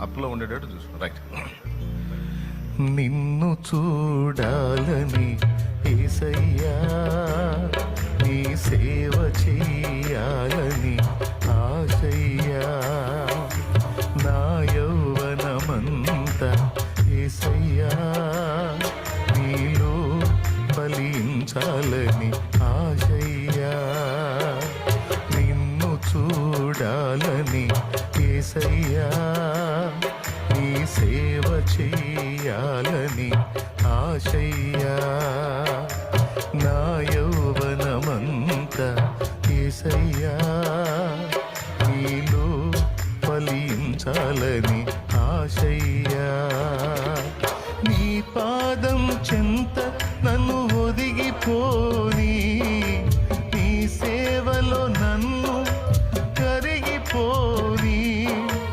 అప్లో ఉండేటట్టు చూసుకో. రైట్. నిన్ను చూడాలని యేసయ్యా, నీ సేవ చెయ్యాలని ఆశయ్యా, నా యౌవనమంతా యేసయ్యా నీలో ఫలించాలని ఆశయ్యా. నిన్ను చూడాలని యేసయ్యా, నీ సేవ చెయ్యాలని ఆశయ్యా, నా యౌవనమంతా యేసయ్యా నీలో ఫలించాలని ఆశయ్యా. నీ పాదం చెంత నన్ను ఒదిగిపోని